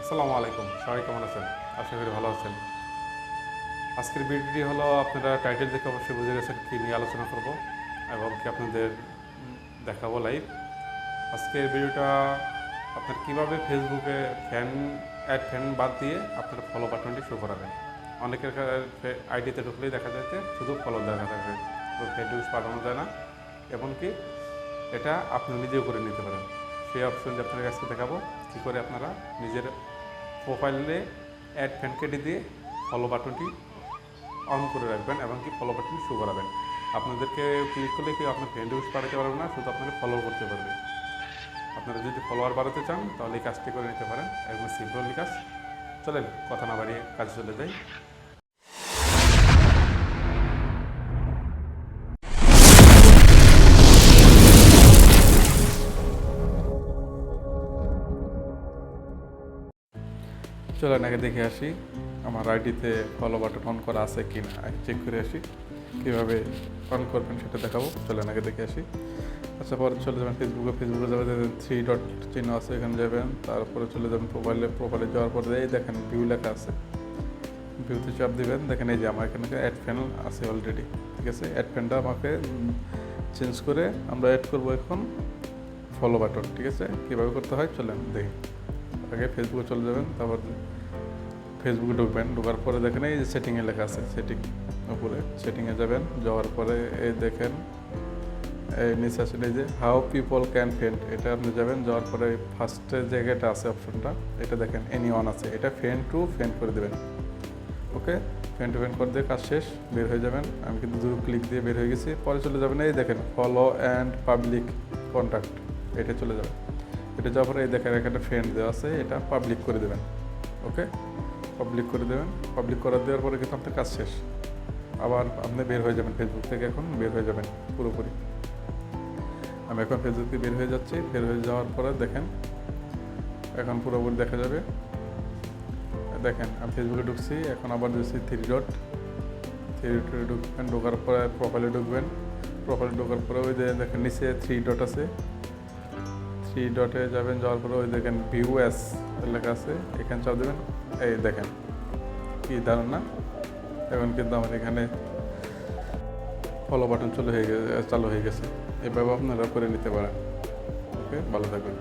আসসালামু আলাইকুম, সবাই কেমন আছেন? আশা করি ভালো আছেন। আজকের ভিডিওটি হলো, আপনারা টাইটেল দেখে অবশ্যই বুঝে গেছেন কী নিয়ে আলোচনা করব এবং কি আপনাদের দেখাবো লাইভ। আজকের ভিডিওটা আপনার কীভাবে ফেসবুকে ফ্যান বাদ দিয়ে আপনার ফলো বাটনটি শো করাবেন। অনেকের আইডিতে ঢুকলেই দেখা যাচ্ছে শুধু ফলো দেখা থাকবে, ফ্রেন্ড রিকোয়েস্ট পাঠানো যায় না। এমনকি এটা আপনি নিজেও করে নিতে পারেন। সেই অপশনটি আপনাদের কাছে দেখাবো কী করে আপনারা নিজের প্রোফাইলে অ্যাড ফ্রেন্ড কেটে দিয়ে ফলো বাটনটি অন করে রাখবেন এবং কি ফলো বাটনটি শো করাবেন। আপনাদেরকে ক্লিক করলে কেউ আপনার ফ্রেন্ড রিকোয়েস্ট পাঠাতে পারবে না, শুধু আপনাকে ফলো করতে পারবে। আপনারা যদি ফলোয়ার বাড়াতে চান তাহলে এই কাজটি করে নিতে পারেন, একদম সিম্পল কাজ। চলেন কথা না বাড়িয়ে কাজে চলে যাই। চলেন আগে দেখে আসি আমার আইডিতে ফলো বাটন অন করা আছে কি না, চেক করে আসি। কীভাবে অন করবেন সেটা দেখাবো। চলেন আগে দেখে আসি। আচ্ছা, পরে চলে যাবেন ফেসবুকে যাবেন, 3 ডট চিহ্ন আছে, এখানে যাবেন। তারপরে চলে যাবেন প্রোফাইলে যাওয়ার পরে এই দেখেন ভিউ লেখা আছে, ভিউতে চাপ দিবেন। দেখেন এই যে আমার এখানে অ্যাড ফ্যান আছে অলরেডি, ঠিক আছে। অ্যাড ফ্যানটা আমাকে চেঞ্জ করে আমরা অ্যাড করবো এখন ফলো বাটন, ঠিক আছে। কীভাবে করতে হয় চলেন দেখি। আগে ফেসবুকে চলে যাবেন, তারপর ফেসবুকে ঢুকবেন। ঢোকার পরে দেখেন এই যে সেটিংয়ে লেখা আছে, উপরে সেটিংয়ে যাবেন। যাওয়ার পরে এই দেখেন এই নিচে আসেন এই যে হাউ পিপল ক্যান ফ্রেন্ড, এটা আপনি যাবেন। যাওয়ার পরে ফার্স্টের জায়গাটা আছে অপশনটা, এটা দেখেন এনি ওয়ান আছে, এটা ফ্রেন্ড টু ফ্রেন্ড করে দেবেন। ওকে, ফ্রেন্ড টু ফ্রেন্ড করে দিয়ে কাজ শেষ, বের হয়ে যাবেন। আমি কিন্তু 2 ক্লিক দিয়ে বের হয়ে গেছি। পরে চলে যাবেন এই দেখেন ফলো অ্যান্ড পাবলিক কন্ট্যাক্ট, এটা চলে যাবে। এটা যাওয়ার পরে এই দেখেন একটা ফ্রেন্ড দেওয়া আছে, এটা পাবলিক করে দেবেন। ওকে, পাবলিক করে দেবেন। পাবলিক করে দেওয়ার পরে কিন্তু আপনার কাজ শেষ। আবার আপনি বের হয়ে যাবেন ফেসবুক থেকে, এখন বের হয়ে যাবেন পুরোপুরি। আমি এখন ফেসবুক থেকে বের হয়ে যাচ্ছি। বের হয়ে যাওয়ার পরে দেখেন এখন পুরোপুরি দেখা যাবে। দেখেন আমি ফেসবুকে ঢুকছি, এখন আবার দিচ্ছি 3 ডট ঢুকবেন। ঢোকার পরে প্রোফাইলে ঢুকবেন। প্রোফাইলে ঢোকার পরে ওই যে দেখেন নিচে 3 ডট আছে, 3 ডটে যাবেন। যাওয়ার পরে ওই দেখেন ভিউ অ্যাস লেখা আছে, এখানে চাপ দেবেন। এই দেখেন কি দারুণ না, এখন কিন্তু আমার এখানে ফলো বাটন চালু হয়ে গেছে। এভাবে আপনারা করে নিতে পারেন। ওকে, ভালো থাকবেন।